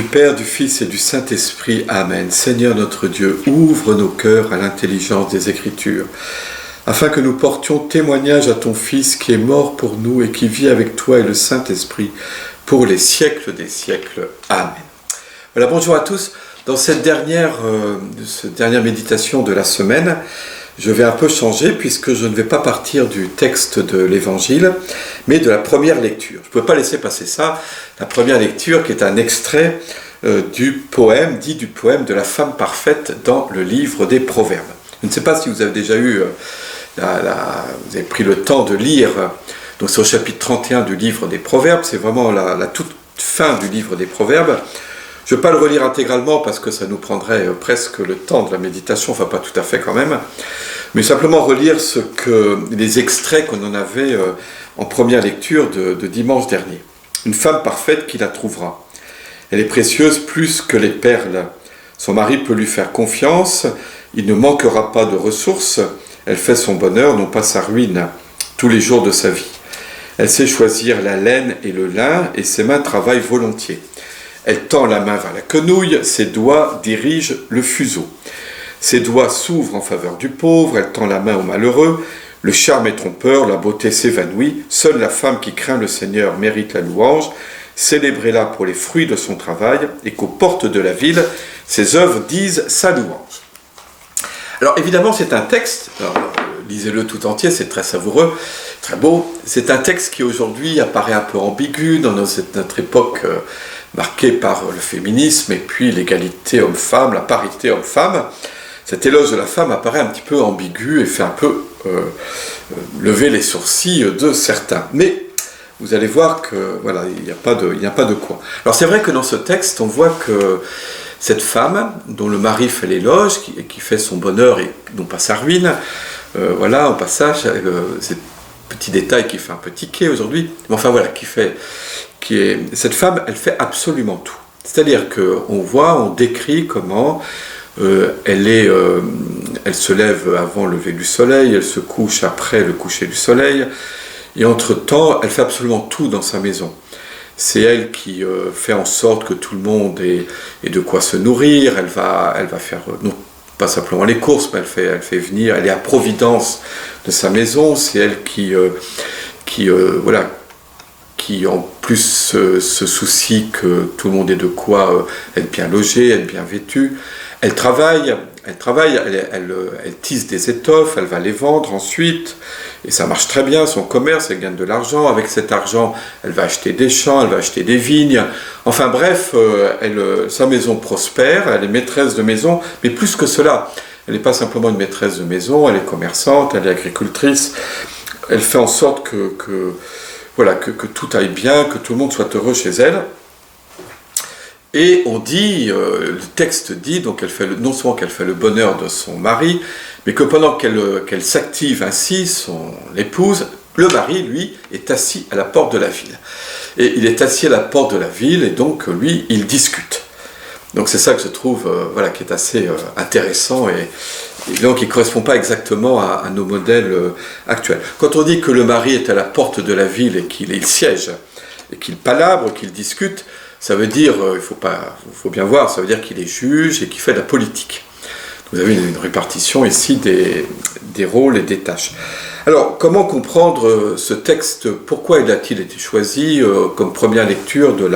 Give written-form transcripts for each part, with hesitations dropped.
Père, du Fils et du Saint-Esprit. Amen. Seigneur notre Dieu, ouvre nos cœurs à l'intelligence des Écritures, afin que nous portions témoignage à ton Fils qui est mort pour nous et qui vit avec toi et le Saint-Esprit pour les siècles des siècles. Amen. Voilà, bonjour à tous. Dans cette dernière méditation de la semaine, je vais un peu changer puisque je ne vais pas partir du texte de l'Évangile, mais de la première lecture. Je ne pouvais pas laisser passer ça, la première lecture qui est un extrait du poème de la femme parfaite dans le livre des Proverbes. Je ne sais pas si vous avez déjà vous avez pris le temps de lire, donc c'est au chapitre 31 du livre des Proverbes, c'est vraiment la toute fin du livre des Proverbes. Je ne vais pas le relire intégralement parce que ça nous prendrait presque le temps de la méditation, enfin pas tout à fait quand même, mais simplement relire les extraits qu'on en avait en première lecture de dimanche dernier. Une femme parfaite qui la trouvera. Elle est précieuse plus que les perles. Son mari peut lui faire confiance, il ne manquera pas de ressources, elle fait son bonheur, non pas sa ruine, tous les jours de sa vie. Elle sait choisir la laine et le lin, et ses mains travaillent volontiers. Elle tend la main vers la quenouille, ses doigts dirigent le fuseau. Ses doigts s'ouvrent en faveur du pauvre, elle tend la main au malheureux. Le charme est trompeur, la beauté s'évanouit. Seule la femme qui craint le Seigneur mérite la louange. Célébrez-la pour les fruits de son travail, et qu'aux portes de la ville, ses œuvres disent sa louange. Alors évidemment, c'est un texte, lisez-le tout entier, c'est très savoureux, très beau. C'est un texte qui aujourd'hui apparaît un peu ambigu dans notre époque marquée par le féminisme et puis l'égalité homme-femme, la parité homme-femme. Cet éloge de la femme apparaît un petit peu ambigu et fait un peu lever les sourcils de certains. Mais vous allez voir que voilà, il n'y a pas de quoi. Alors c'est vrai que dans ce texte, on voit que cette femme, dont le mari fait l'éloge, qui fait son bonheur et non pas sa ruine, voilà, au passage, c'est petit détail qui fait un peu tiquer aujourd'hui, mais enfin voilà, cette femme, elle fait absolument tout. C'est-à-dire on décrit comment elle se lève avant le lever du soleil, elle se couche après le coucher du soleil, et entre-temps, elle fait absolument tout dans sa maison. C'est elle qui fait en sorte que tout le monde ait de quoi se nourrir, elle va faire, non pas simplement les courses, mais elle fait venir, elle est à providence de sa maison, c'est elle qui en plus se soucie que tout le monde ait de quoi être bien logé, être bien vêtu. Elle travaille, elle tisse des étoffes, elle va les vendre ensuite, et ça marche très bien, son commerce, elle gagne de l'argent. Avec cet argent, elle va acheter des champs, elle va acheter des vignes. Enfin bref, sa maison prospère, elle est maîtresse de maison, mais plus que cela, elle n'est pas simplement une maîtresse de maison, elle est commerçante, elle est agricultrice, elle fait en sorte que tout aille bien, que tout le monde soit heureux chez elle. Et on dit, le texte dit, donc non seulement qu'elle fait le bonheur de son mari, mais que pendant qu'elle s'active ainsi, son épouse, le mari, lui, est assis à la porte de la ville. Et il est assis à la porte de la ville, et donc, lui, il discute. Donc c'est ça que je trouve, qui est assez intéressant, et donc il ne correspond pas exactement à nos modèles actuels. Quand on dit que le mari est à la porte de la ville et qu'il siège, et qu'il palabre, qu'il discute, ça veut dire, faut bien voir, ça veut dire qu'il est juge et qu'il fait de la politique. Vous avez une répartition ici des rôles et des tâches. Alors, comment comprendre ce texte? Pourquoi a-t-il été choisi comme première lecture de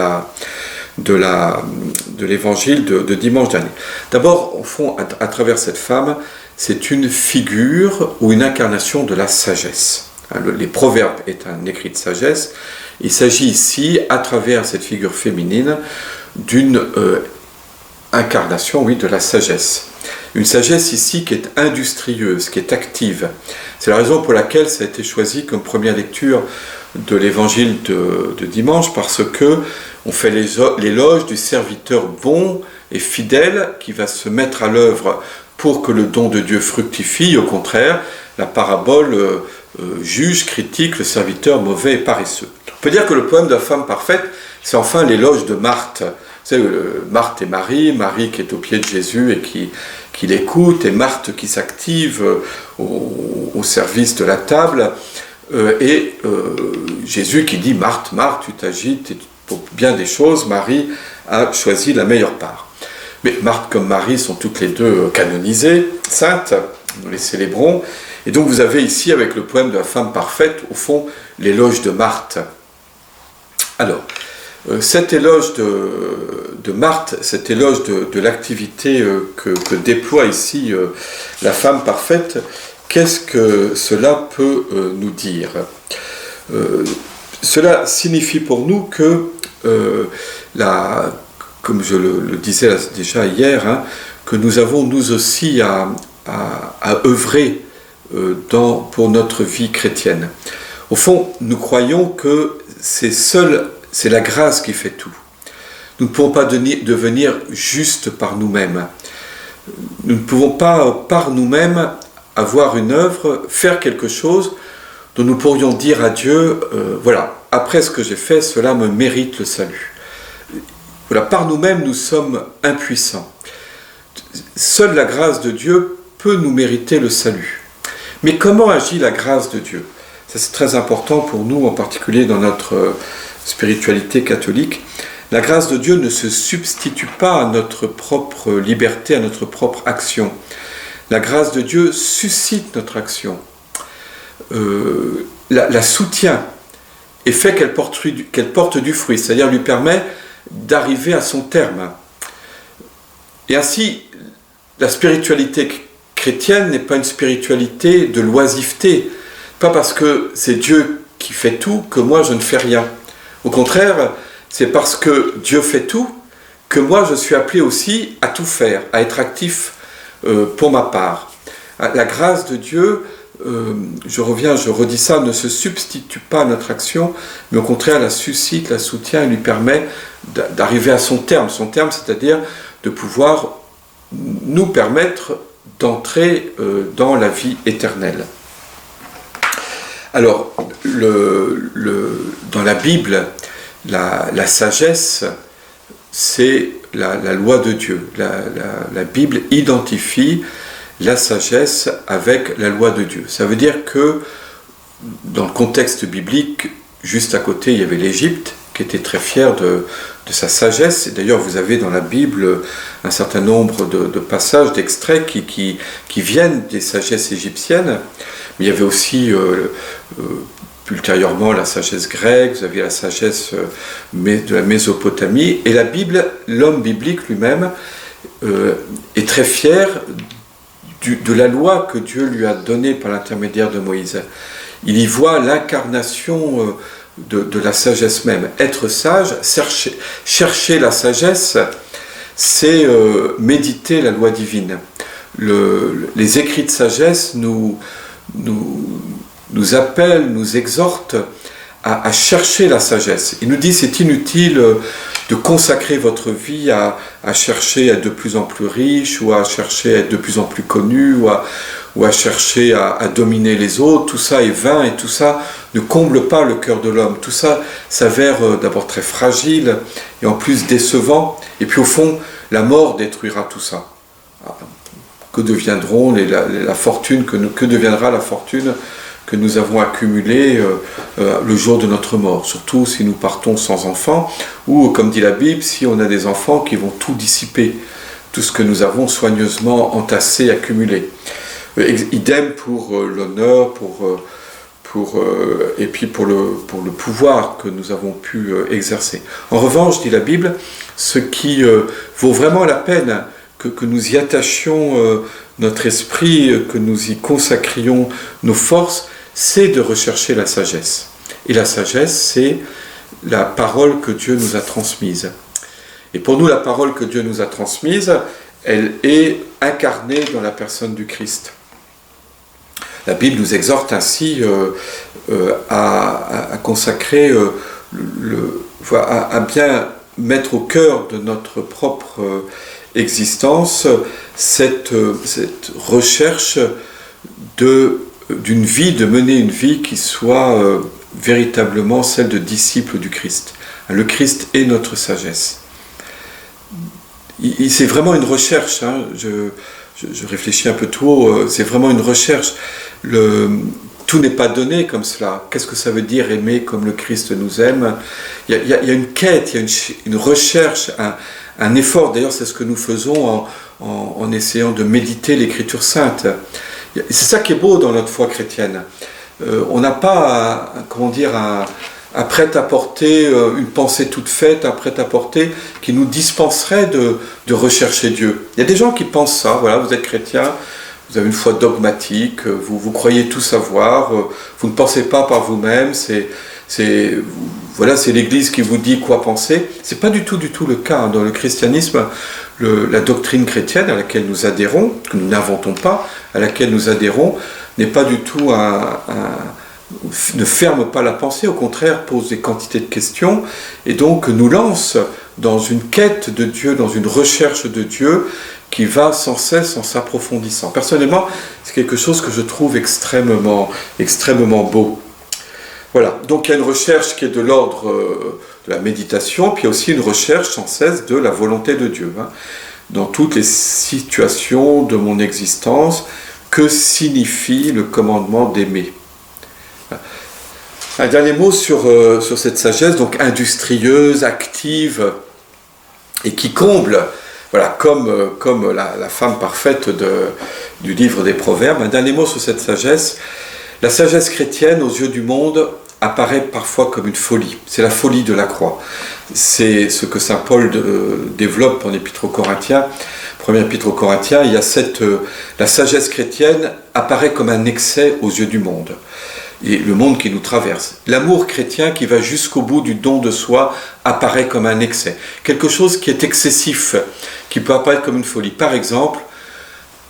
l'évangile de dimanche dernier? D'abord, au fond, à travers cette femme, c'est une figure ou une incarnation de la sagesse. Les Proverbes est un écrit de sagesse. Il s'agit ici, à travers cette figure féminine, d'une incarnation, de la sagesse. Une sagesse ici qui est industrieuse, qui est active. C'est la raison pour laquelle ça a été choisi comme première lecture de l'évangile de dimanche, parce que on fait l'éloge du serviteur bon et fidèle qui va se mettre à l'œuvre pour que le don de Dieu fructifie. Au contraire, la parabole juge, critique le serviteur mauvais et paresseux. On peut dire que le poème de la femme parfaite, c'est enfin l'éloge de Marthe. Vous savez, Marthe et Marie qui est au pied de Jésus et qui l'écoute, et Marthe qui s'active au service de la table, et Jésus qui dit « Marthe, Marthe, tu t'agites pour bien des choses, Marie a choisi la meilleure part. Mais Marthe comme Marie sont toutes les deux canonisées, saintes, nous les célébrons. Et donc vous avez ici, avec le poème de la femme parfaite, au fond, l'éloge de Marthe. Alors, cet éloge de Marthe, cet éloge de l'activité que déploie ici la femme parfaite, qu'est-ce que cela peut nous dire ? Cela signifie pour nous que, comme je le disais déjà hier, hein, que nous avons nous aussi à œuvrer pour notre vie chrétienne. Au fond, nous croyons que c'est la grâce qui fait tout. Nous ne pouvons pas devenir justes par nous-mêmes. Nous ne pouvons pas par nous-mêmes avoir une œuvre, faire quelque chose dont nous pourrions dire à Dieu, voilà, après ce que j'ai fait, cela me mérite le salut. Voilà, par nous-mêmes, nous sommes impuissants. Seule la grâce de Dieu peut nous mériter le salut. Mais comment agit la grâce de Dieu ? Ça, c'est très important pour nous, en particulier dans notre spiritualité catholique. La grâce de Dieu ne se substitue pas à notre propre liberté, à notre propre action. La grâce de Dieu suscite notre action, la soutient et fait qu'elle porte du fruit, c'est-à-dire lui permet d'arriver à son terme. Et ainsi, la spiritualité chrétienne n'est pas une spiritualité de l'oisiveté, pas parce que c'est Dieu qui fait tout que moi je ne fais rien. Au contraire, c'est parce que Dieu fait tout que moi je suis appelé aussi à tout faire, à être actif pour ma part. La grâce de Dieu, je redis ça, ne se substitue pas à notre action, mais au contraire la suscite, la soutient et lui permet d'arriver à son terme. Son terme, c'est-à-dire de pouvoir nous permettre d'entrer dans la vie éternelle. Alors, dans la Bible, la sagesse, c'est la loi de Dieu. La Bible identifie la sagesse avec la loi de Dieu. Ça veut dire que, dans le contexte biblique, juste à côté, il y avait l'Égypte, qui était très fière de sa sagesse. Et d'ailleurs, vous avez dans la Bible un certain nombre de passages, d'extraits qui viennent des sagesses égyptiennes. Mais il y avait aussi ultérieurement la sagesse grecque, vous aviez la sagesse de la Mésopotamie. Et la Bible, l'homme biblique lui-même, est très fier de la loi que Dieu lui a donnée par l'intermédiaire de Moïse. Il y voit l'incarnation de la sagesse même. Être sage, chercher la sagesse, c'est méditer la loi divine. Les écrits de sagesse nous appellent, nous exhortent à chercher la sagesse. Il nous dit c'est inutile de consacrer votre vie à chercher à être de plus en plus riche, ou à chercher à être de plus en plus connu, ou à chercher à dominer les autres. Tout ça est vain et tout ça ne comble pas le cœur de l'homme. Tout ça s'avère d'abord très fragile et en plus décevant. Et puis au fond, la mort détruira tout ça. Que deviendront la fortune, que deviendra la fortune que nous avons accumulée le jour de notre mort, surtout si nous partons sans enfants, ou comme dit la Bible, si on a des enfants qui vont tout dissiper, tout ce que nous avons soigneusement entassé, accumulé. Idem pour l'honneur, et puis pour le pouvoir que nous avons pu exercer. En revanche, dit la Bible, ce qui vaut vraiment la peine que nous y attachions notre esprit, que nous y consacrions nos forces, c'est de rechercher la sagesse. Et la sagesse, c'est la parole que Dieu nous a transmise. Et pour nous, la parole que Dieu nous a transmise, elle est incarnée dans la personne du Christ. La Bible nous exhorte ainsi à consacrer, à bien mettre au cœur de notre propre existence cette recherche d'une vie, de mener une vie qui soit véritablement celle de disciple du Christ. Le Christ est notre sagesse. C'est vraiment une recherche, hein. Je réfléchis un peu tout haut, c'est vraiment une recherche. tout n'est pas donné comme cela. Qu'est-ce que ça veut dire aimer comme le Christ nous aime? Il y a une quête, il y a une recherche, un effort. D'ailleurs, c'est ce que nous faisons en essayant de méditer l'Écriture sainte. C'est ça qui est beau dans notre foi chrétienne. On n'a pas, un prêt-à-porter, une pensée toute faite, un prêt-à-porter qui nous dispenserait de rechercher Dieu. Il y a des gens qui pensent ça, voilà, vous êtes chrétien, vous avez une foi dogmatique, vous croyez tout savoir, vous ne pensez pas par vous-même, c'est l'Église qui vous dit quoi penser. C'est pas du tout le cas. Dans le christianisme, la doctrine chrétienne à laquelle nous adhérons, que nous n'inventons pas, à laquelle nous adhérons, n'est pas du tout ne ferme pas la pensée, au contraire pose des quantités de questions et donc nous lance dans une quête de Dieu, dans une recherche de Dieu qui va sans cesse en s'approfondissant. Personnellement, c'est quelque chose que je trouve extrêmement beau. Voilà, donc il y a une recherche qui est de l'ordre de la méditation, puis il y a aussi une recherche sans cesse de la volonté de Dieu. Dans toutes les situations de mon existence, que signifie le commandement d'aimer? Un dernier mot sur cette sagesse, donc industrieuse, active, et qui comble, voilà, comme la femme parfaite du livre des Proverbes. Un dernier mot sur cette sagesse. La sagesse chrétienne, aux yeux du monde, apparaît parfois comme une folie. C'est la folie de la croix. C'est ce que saint Paul développe en Épître aux Corinthiens. Première Épître aux Corinthiens, il y a la sagesse chrétienne apparaît comme un excès aux yeux du monde. Et le monde qui nous traverse. L'amour chrétien qui va jusqu'au bout du don de soi apparaît comme un excès. Quelque chose qui est excessif, qui peut apparaître comme une folie. Par exemple,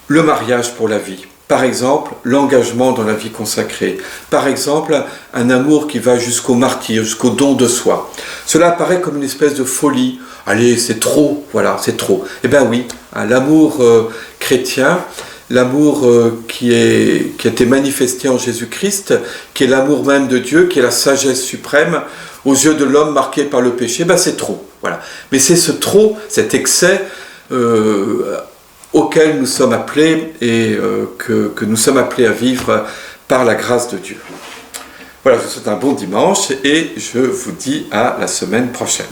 le mariage pour la vie. Par exemple, l'engagement dans la vie consacrée. Par exemple, un amour qui va jusqu'au martyre, jusqu'au don de soi. Cela apparaît comme une espèce de folie. Allez, c'est trop, voilà, c'est trop. Eh bien oui, l'amour chrétien, l'amour qui a été manifesté en Jésus-Christ, qui est l'amour même de Dieu, qui est la sagesse suprême, aux yeux de l'homme marqué par le péché, ben c'est trop. Voilà. Mais c'est ce trop, cet excès auquel nous sommes appelés et que nous sommes appelés à vivre par la grâce de Dieu. Voilà, je vous souhaite un bon dimanche et je vous dis à la semaine prochaine.